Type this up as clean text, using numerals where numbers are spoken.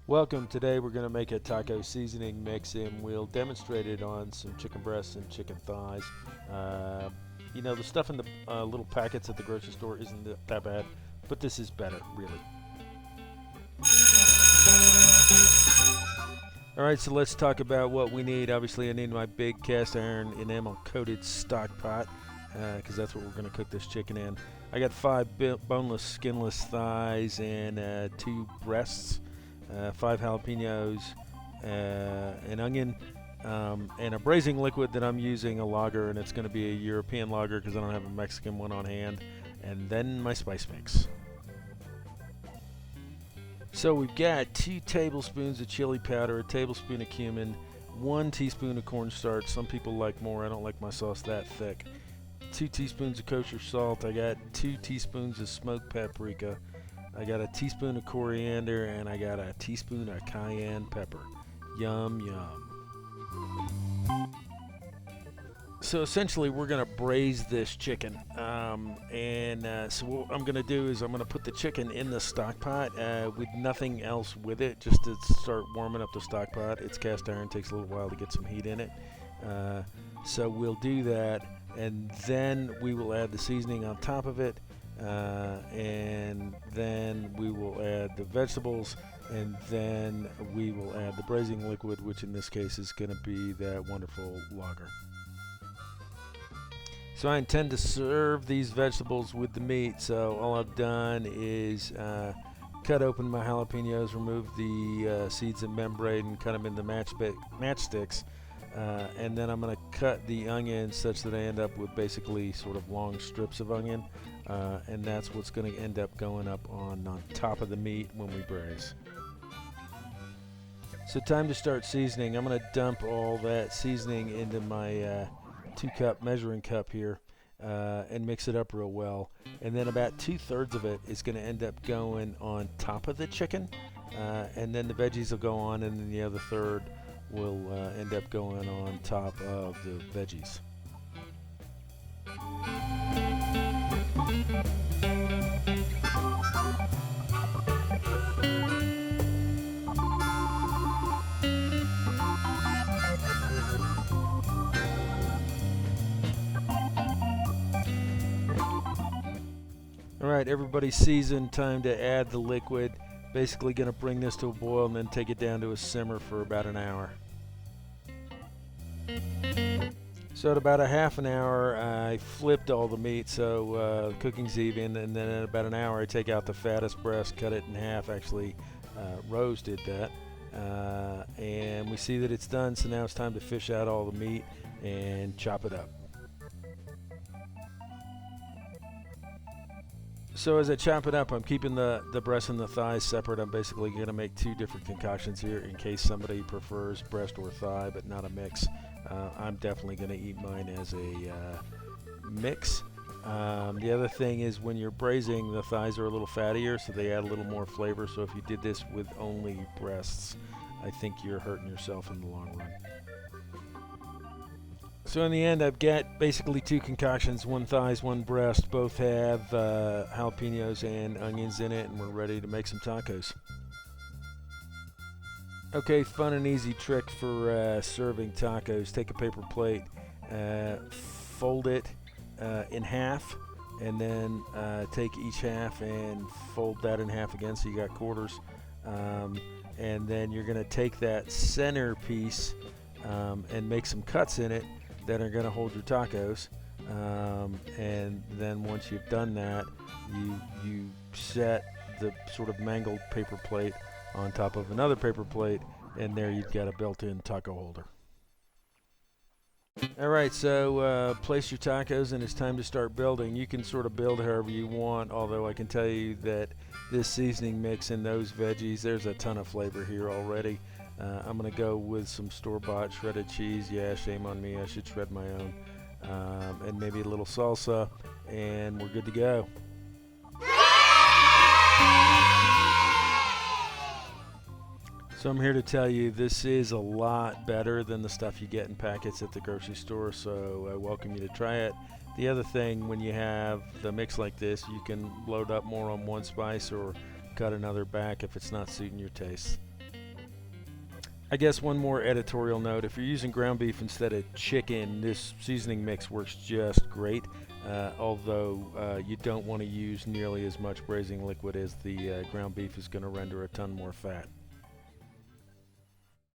Welcome. Today we're going to make a taco seasoning mix and we'll demonstrate it on some chicken breasts and chicken thighs. The stuff in the little packets at the grocery store isn't that bad, but this is better, really. Alright, so let's talk about what we need. Obviously I need my big cast iron enamel coated stock pot because that's what we're going to cook this chicken in. I got 5 boneless, skinless thighs and 2 breasts. 5 jalapenos, an onion, and a braising liquid that I'm using, a lager, and it's going to be a European lager because I don't have a Mexican one on hand, and then my spice mix. So we've got 2 tablespoons of chili powder, a tablespoon of cumin, 1 teaspoon of cornstarch. Some people like more. I don't like my sauce that thick. 2 teaspoons of kosher salt. I got 2 teaspoons of smoked paprika. I got a teaspoon of coriander and I got a teaspoon of cayenne pepper. Yum, yum. So essentially we're going to braise this chicken. So what I'm going to do is I'm going to put the chicken in the stock pot with nothing else with it, just to start warming up the stock pot. It's cast iron, takes a little while to get some heat in it. So we'll do that, and then we will add the seasoning on top of it. And then we will add the vegetables, and then we will add the braising liquid, which in this case is going to be that wonderful lager. So I intend to serve these vegetables with the meat, so all I've done is cut open my jalapenos, remove the seeds and membrane, and cut them into matchsticks. And then I'm going to cut the onions such that I end up with basically sort of long strips of onion, and that's what's going to end up going up on top of the meat when we braise. So time to start seasoning. I'm going to dump all that seasoning into my 2-cup measuring cup here and mix it up real well. And then about 2/3 of it is going to end up going on top of the chicken, and then the veggies will go on, and then the other third will end up going on top of the veggies. Alright, everybody's seasoned. Time to add the liquid. Basically going to bring this to a boil and then take it down to a simmer for about an hour. So at about a half an hour I flipped all the meat, so the cooking's even, and then at about an hour I take out the fattest breast, cut it in half, actually Rose did that, and we see that it's done. So now it's time to fish out all the meat and chop it up. So as I chop it up, I'm keeping the breast and the thighs separate. I'm basically going to make 2 different concoctions here in case somebody prefers breast or thigh, but not a mix. I'm definitely going to eat mine as a mix. The other thing is when you're braising, the thighs are a little fattier, so they add a little more flavor. So if you did this with only breasts, I think you're hurting yourself in the long run. So in the end, I've got basically 2 concoctions, 1 thighs, 1 breast. Both have jalapenos and onions in it, and we're ready to make some tacos. Okay, fun and easy trick for serving tacos. Take a paper plate, fold it in half, and then take each half and fold that in half again so you got quarters. And then you're going to take that center piece and make some cuts in it that are going to hold your tacos, and then once you've done that, you set the sort of mangled paper plate on top of another paper plate, and there you've got a built-in taco holder. Alright, so place your tacos and it's time to start building. You can sort of build however you want, although I can tell you that this seasoning mix and those veggies, there's a ton of flavor here already. I'm going to go with some store-bought shredded cheese. Yeah, shame on me, I should shred my own. And maybe a little salsa, and we're good to go. So I'm here to tell you this is a lot better than the stuff you get in packets at the grocery store, so I welcome you to try it. The other thing, when you have the mix like this, you can load up more on one spice or cut another back if it's not suiting your taste. I guess one more editorial note: if you're using ground beef instead of chicken, this seasoning mix works just great. Although you don't want to use nearly as much braising liquid as the ground beef is going to render a ton more fat.